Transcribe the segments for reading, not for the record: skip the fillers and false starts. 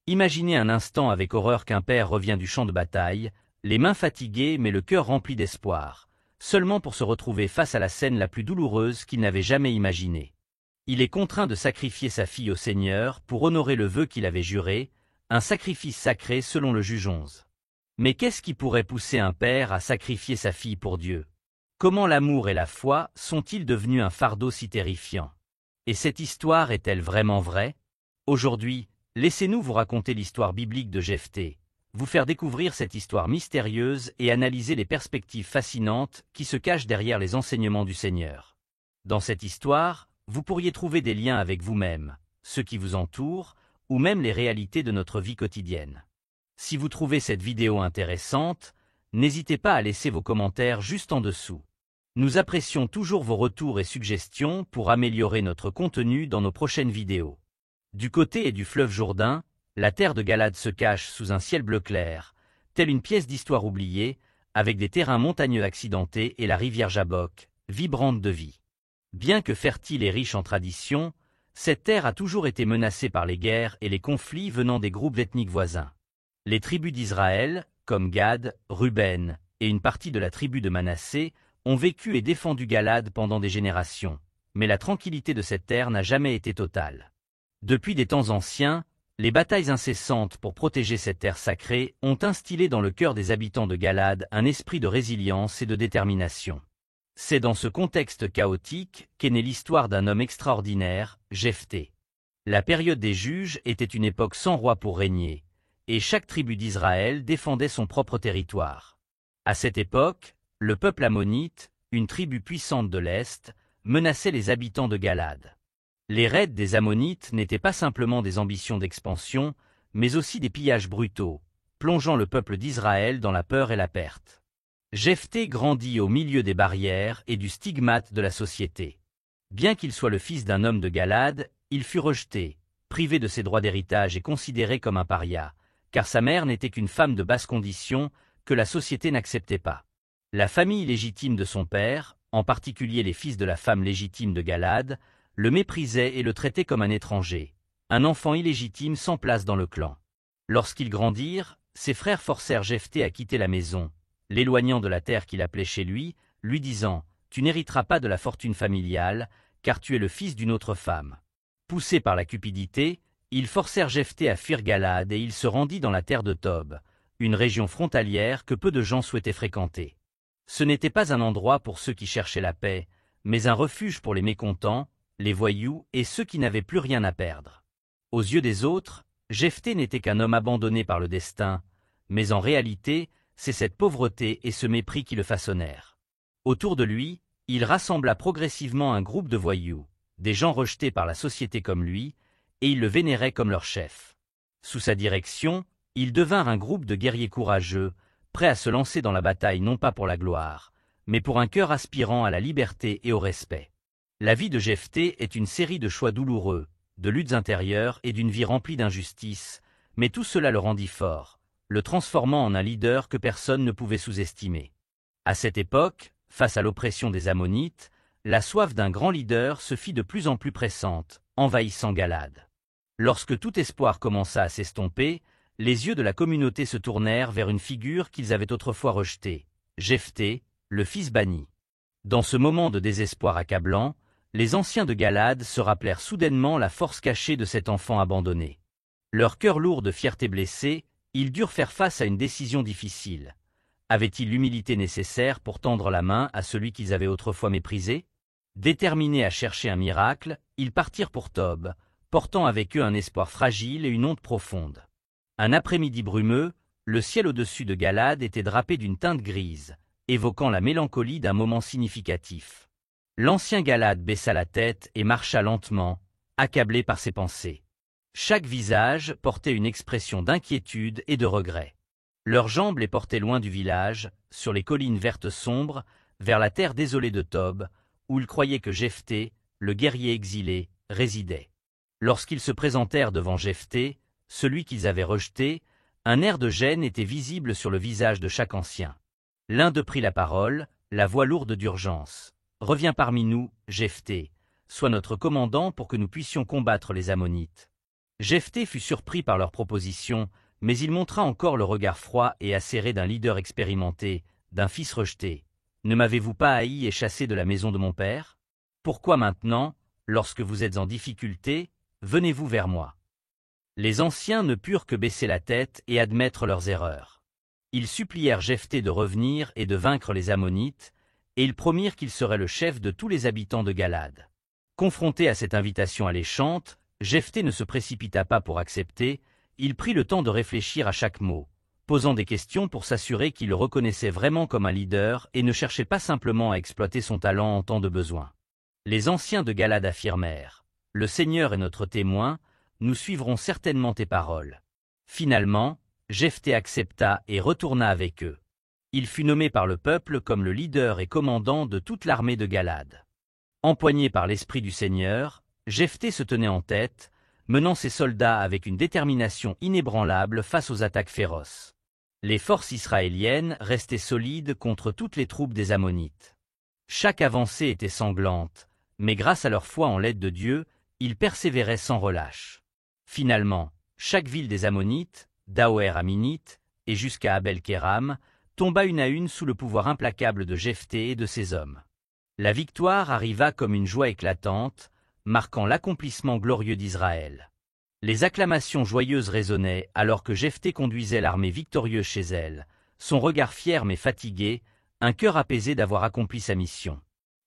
Imaginez un instant avec horreur qu'un père revient du champ de bataille, les mains fatiguées mais le cœur rempli d'espoir, seulement pour se retrouver face à la scène la plus douloureuse qu'il n'avait jamais imaginée. Il est contraint de sacrifier sa fille au Seigneur pour honorer le vœu qu'il avait juré, un sacrifice sacré selon le juge 11. Mais qu'est-ce qui pourrait pousser un père à sacrifier sa fille pour Dieu? Comment l'amour et la foi sont-ils devenus un fardeau si terrifiant? Et cette histoire est-elle vraiment vraie? Aujourd'hui, laissez-nous vous raconter l'histoire biblique de Jephthé, vous faire découvrir cette histoire mystérieuse et analyser les perspectives fascinantes qui se cachent derrière les enseignements du Seigneur. Dans cette histoire, vous pourriez trouver des liens avec vous-même, ceux qui vous entourent, ou même les réalités de notre vie quotidienne. Si vous trouvez cette vidéo intéressante, n'hésitez pas à laisser vos commentaires juste en dessous. Nous apprécions toujours vos retours et suggestions pour améliorer notre contenu dans nos prochaines vidéos. Du côté du fleuve Jourdain, la terre de Galade se cache sous un ciel bleu clair, telle une pièce d'histoire oubliée, avec des terrains montagneux accidentés et la rivière Jabbok, vibrante de vie. Bien que fertile et riche en traditions, cette terre a toujours été menacée par les guerres et les conflits venant des groupes ethniques voisins. Les tribus d'Israël, comme Gad, Ruben et une partie de la tribu de Manassé, ont vécu et défendu Galade pendant des générations, mais la tranquillité de cette terre n'a jamais été totale. Depuis des temps anciens, les batailles incessantes pour protéger cette terre sacrée ont instillé dans le cœur des habitants de Galade un esprit de résilience et de détermination. C'est dans ce contexte chaotique qu'est née l'histoire d'un homme extraordinaire, Jephthé. La période des juges était une époque sans roi pour régner, et chaque tribu d'Israël défendait son propre territoire. À cette époque, le peuple ammonite, une tribu puissante de l'Est, menaçait les habitants de Galade. Les raids des Ammonites n'étaient pas simplement des ambitions d'expansion, mais aussi des pillages brutaux, plongeant le peuple d'Israël dans la peur et la perte. Jephthé grandit au milieu des barrières et du stigmate de la société. Bien qu'il soit le fils d'un homme de Galade, il fut rejeté, privé de ses droits d'héritage et considéré comme un paria, car sa mère n'était qu'une femme de basse condition que la société n'acceptait pas. La famille légitime de son père, en particulier les fils de la femme légitime de Galade, le méprisait et le traitait comme un étranger, un enfant illégitime sans place dans le clan. Lorsqu'ils grandirent, ses frères forcèrent Jephthé à quitter la maison, l'éloignant de la terre qu'il appelait chez lui, lui disant « Tu n'hériteras pas de la fortune familiale, car tu es le fils d'une autre femme. » Poussé par la cupidité, ils forcèrent Jephthé à fuir Galade et il se rendit dans la terre de Tob, une région frontalière que peu de gens souhaitaient fréquenter. Ce n'était pas un endroit pour ceux qui cherchaient la paix, mais un refuge pour les mécontents, les voyous et ceux qui n'avaient plus rien à perdre. Aux yeux des autres, Jephthé n'était qu'un homme abandonné par le destin, mais en réalité, c'est cette pauvreté et ce mépris qui le façonnèrent. Autour de lui, il rassembla progressivement un groupe de voyous, des gens rejetés par la société comme lui, et ils le vénéraient comme leur chef. Sous sa direction, ils devinrent un groupe de guerriers courageux, prêts à se lancer dans la bataille non pas pour la gloire, mais pour un cœur aspirant à la liberté et au respect. La vie de Jephthé est une série de choix douloureux, de luttes intérieures et d'une vie remplie d'injustice, mais tout cela le rendit fort, le transformant en un leader que personne ne pouvait sous-estimer. À cette époque, face à l'oppression des Ammonites, la soif d'un grand leader se fit de plus en plus pressante, envahissant Galade. Lorsque tout espoir commença à s'estomper, les yeux de la communauté se tournèrent vers une figure qu'ils avaient autrefois rejetée, Jephthé, le fils banni. Dans ce moment de désespoir accablant, les anciens de Galade se rappelèrent soudainement la force cachée de cet enfant abandonné. Leur cœur lourd de fierté blessée, ils durent faire face à une décision difficile. Avaient-ils l'humilité nécessaire pour tendre la main à celui qu'ils avaient autrefois méprisé? Déterminés à chercher un miracle, ils partirent pour Tob, portant avec eux un espoir fragile et une honte profonde. Un après-midi brumeux, le ciel au-dessus de Galade était drapé d'une teinte grise, évoquant la mélancolie d'un moment significatif. L'ancien Galade baissa la tête et marcha lentement, accablé par ses pensées. Chaque visage portait une expression d'inquiétude et de regret. Leurs jambes les portaient loin du village, sur les collines vertes sombres, vers la terre désolée de Tob, où ils croyaient que Jephthé, le guerrier exilé, résidait. Lorsqu'ils se présentèrent devant Jephthé, celui qu'ils avaient rejeté, un air de gêne était visible sur le visage de chaque ancien. L'un d'eux prit la parole, la voix lourde d'urgence. « Reviens parmi nous, Jephthé, sois notre commandant pour que nous puissions combattre les Ammonites. » Jephthé fut surpris par leur proposition, mais il montra encore le regard froid et acéré d'un leader expérimenté, d'un fils rejeté. « Ne m'avez-vous pas haï et chassé de la maison de mon père? Pourquoi maintenant, lorsque vous êtes en difficulté, venez-vous vers moi ?» Les anciens ne purent que baisser la tête et admettre leurs erreurs. Ils supplièrent Jephthé de revenir et de vaincre les Ammonites, et ils promirent qu'il serait le chef de tous les habitants de Galade. Confronté à cette invitation alléchante, Jephthé ne se précipita pas pour accepter, il prit le temps de réfléchir à chaque mot, posant des questions pour s'assurer qu'il le reconnaissait vraiment comme un leader et ne cherchait pas simplement à exploiter son talent en temps de besoin. Les anciens de Galade affirmèrent « Le Seigneur est notre témoin, nous suivrons certainement tes paroles. » Finalement, Jephthé accepta et retourna avec eux. Il fut nommé par le peuple comme le leader et commandant de toute l'armée de Galade. Empoigné par l'esprit du Seigneur, Jephthé se tenait en tête, menant ses soldats avec une détermination inébranlable face aux attaques féroces. Les forces israéliennes restaient solides contre toutes les troupes des Ammonites. Chaque avancée était sanglante, mais grâce à leur foi en l'aide de Dieu, ils persévéraient sans relâche. Finalement, chaque ville des Ammonites, d'Aoër-Aminite et jusqu'à Abel-Kéram, tomba une à une sous le pouvoir implacable de Jephthé et de ses hommes. La victoire arriva comme une joie éclatante, marquant l'accomplissement glorieux d'Israël. Les acclamations joyeuses résonnaient alors que Jephthé conduisait l'armée victorieuse chez elle, son regard fier mais fatigué, un cœur apaisé d'avoir accompli sa mission.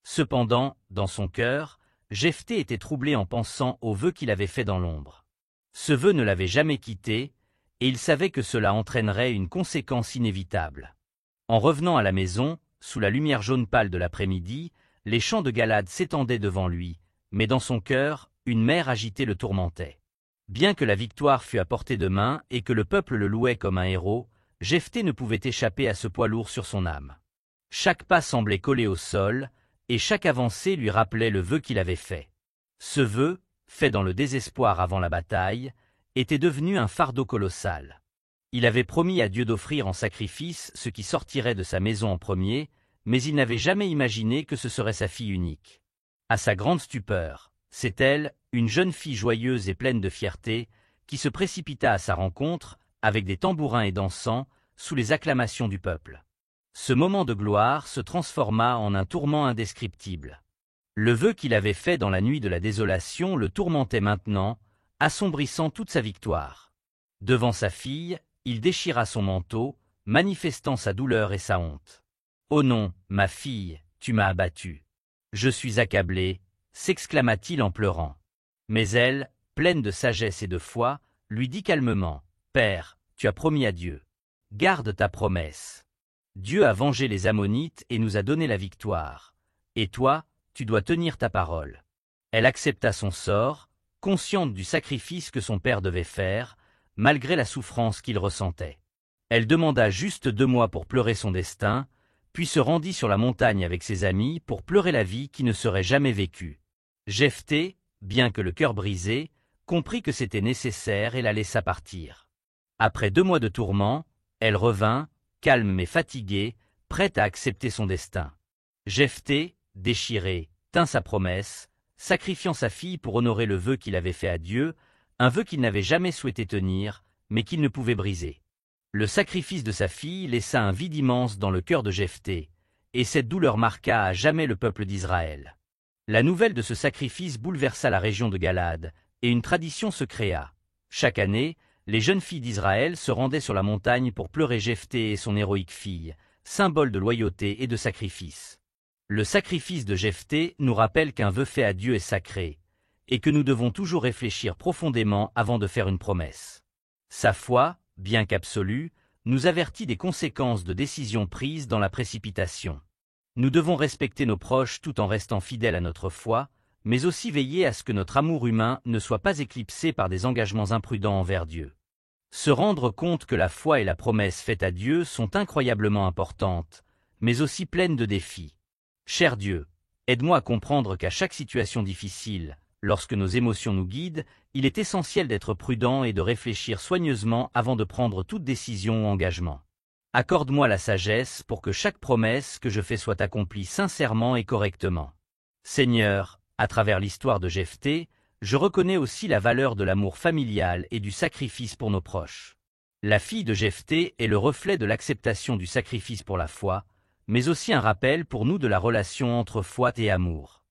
Cependant, dans son cœur, Jephthé était troublé en pensant au vœu qu'il avait fait dans l'ombre. Ce vœu ne l'avait jamais quitté, et il savait que cela entraînerait une conséquence inévitable. En revenant à la maison, sous la lumière jaune pâle de l'après-midi, les champs de Galade s'étendaient devant lui, mais dans son cœur, une mer agitée le tourmentait. Bien que la victoire fût à portée de main et que le peuple le louait comme un héros, Jephthé ne pouvait échapper à ce poids lourd sur son âme. Chaque pas semblait collé au sol, et chaque avancée lui rappelait le vœu qu'il avait fait. Ce vœu, fait dans le désespoir avant la bataille, était devenu un fardeau colossal. Il avait promis à Dieu d'offrir en sacrifice ce qui sortirait de sa maison en premier, mais il n'avait jamais imaginé que ce serait sa fille unique. À sa grande stupeur, c'est elle, une jeune fille joyeuse et pleine de fierté, qui se précipita à sa rencontre, avec des tambourins et dansant, sous les acclamations du peuple. Ce moment de gloire se transforma en un tourment indescriptible. Le vœu qu'il avait fait dans la nuit de la désolation le tourmentait maintenant, assombrissant toute sa victoire. Devant sa fille, il déchira son manteau, manifestant sa douleur et sa honte. « Oh non, ma fille, tu m'as abattu. Je suis accablé, » s'exclama-t-il en pleurant. Mais elle, pleine de sagesse et de foi, lui dit calmement, « Père, tu as promis à Dieu. Garde ta promesse. Dieu a vengé les Ammonites et nous a donné la victoire. Et toi, tu dois tenir ta parole. » Elle accepta son sort, consciente du sacrifice que son père devait faire, malgré la souffrance qu'il ressentait. Elle demanda juste 2 mois pour pleurer son destin, puis se rendit sur la montagne avec ses amis pour pleurer la vie qui ne serait jamais vécue. Jephthé, bien que le cœur brisé, comprit que c'était nécessaire et la laissa partir. Après 2 mois de tourments, elle revint, calme mais fatiguée, prête à accepter son destin. Jephthé, déchiré, tint sa promesse, sacrifiant sa fille pour honorer le vœu qu'il avait fait à Dieu, un vœu qu'il n'avait jamais souhaité tenir, mais qu'il ne pouvait briser. Le sacrifice de sa fille laissa un vide immense dans le cœur de Jephthé, et cette douleur marqua à jamais le peuple d'Israël. La nouvelle de ce sacrifice bouleversa la région de Galade, et une tradition se créa. Chaque année, les jeunes filles d'Israël se rendaient sur la montagne pour pleurer Jephthé et son héroïque fille, symbole de loyauté et de sacrifice. Le sacrifice de Jephthé nous rappelle qu'un vœu fait à Dieu est sacré, et que nous devons toujours réfléchir profondément avant de faire une promesse. Sa foi, bien qu'absolue, nous avertit des conséquences de décisions prises dans la précipitation. Nous devons respecter nos proches tout en restant fidèles à notre foi, mais aussi veiller à ce que notre amour humain ne soit pas éclipsé par des engagements imprudents envers Dieu. Se rendre compte que la foi et la promesse faite à Dieu sont incroyablement importantes, mais aussi pleines de défis. Cher Dieu, aide-moi à comprendre qu'à chaque situation difficile, lorsque nos émotions nous guident, il est essentiel d'être prudent et de réfléchir soigneusement avant de prendre toute décision ou engagement. Accorde-moi la sagesse pour que chaque promesse que je fais soit accomplie sincèrement et correctement. Seigneur, à travers l'histoire de Jephthé, Je reconnais aussi la valeur de l'amour familial et du sacrifice pour nos proches. La fille de Jephthé est le reflet de l'acceptation du sacrifice pour la foi, mais aussi un rappel pour nous de la relation entre foi et amour.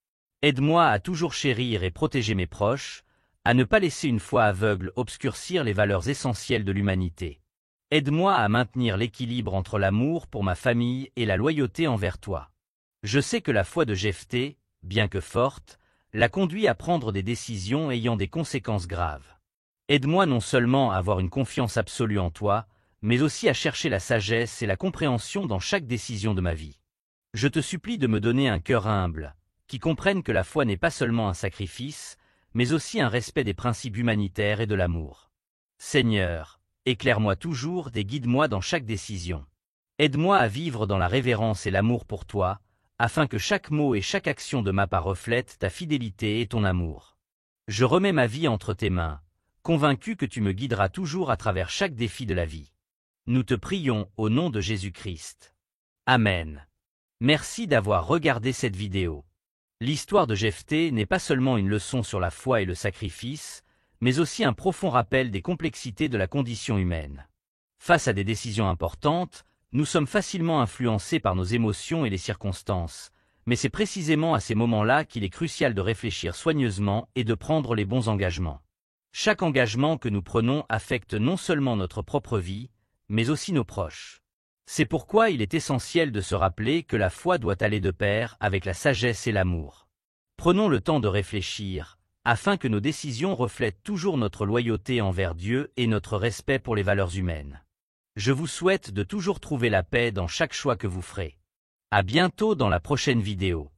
Aide-moi à toujours chérir et protéger mes proches, à ne pas laisser une foi aveugle obscurcir les valeurs essentielles de l'humanité. Aide-moi à maintenir l'équilibre entre l'amour pour ma famille et la loyauté envers toi. Je sais que la foi de Jephthé, bien que forte, l'a conduit à prendre des décisions ayant des conséquences graves. Aide-moi non seulement à avoir une confiance absolue en toi, mais aussi à chercher la sagesse et la compréhension dans chaque décision de ma vie. Je te supplie de me donner un cœur humble, qui comprenne que la foi n'est pas seulement un sacrifice, mais aussi un respect des principes humanitaires et de l'amour. Seigneur, éclaire-moi toujours et guide-moi dans chaque décision. Aide-moi à vivre dans la révérence et l'amour pour toi, afin que chaque mot et chaque action de ma part reflètent ta fidélité et ton amour. Je remets ma vie entre tes mains, convaincu que tu me guideras toujours à travers chaque défi de la vie. Nous te prions au nom de Jésus-Christ. Amen. Merci d'avoir regardé cette vidéo. L'histoire de Jephthé n'est pas seulement une leçon sur la foi et le sacrifice, mais aussi un profond rappel des complexités de la condition humaine. Face à des décisions importantes, nous sommes facilement influencés par nos émotions et les circonstances, mais c'est précisément à ces moments-là qu'il est crucial de réfléchir soigneusement et de prendre les bons engagements. Chaque engagement que nous prenons affecte non seulement notre propre vie, mais aussi nos proches. C'est pourquoi il est essentiel de se rappeler que la foi doit aller de pair avec la sagesse et l'amour. Prenons le temps de réfléchir, afin que nos décisions reflètent toujours notre loyauté envers Dieu et notre respect pour les valeurs humaines. Je vous souhaite de toujours trouver la paix dans chaque choix que vous ferez. À bientôt dans la prochaine vidéo.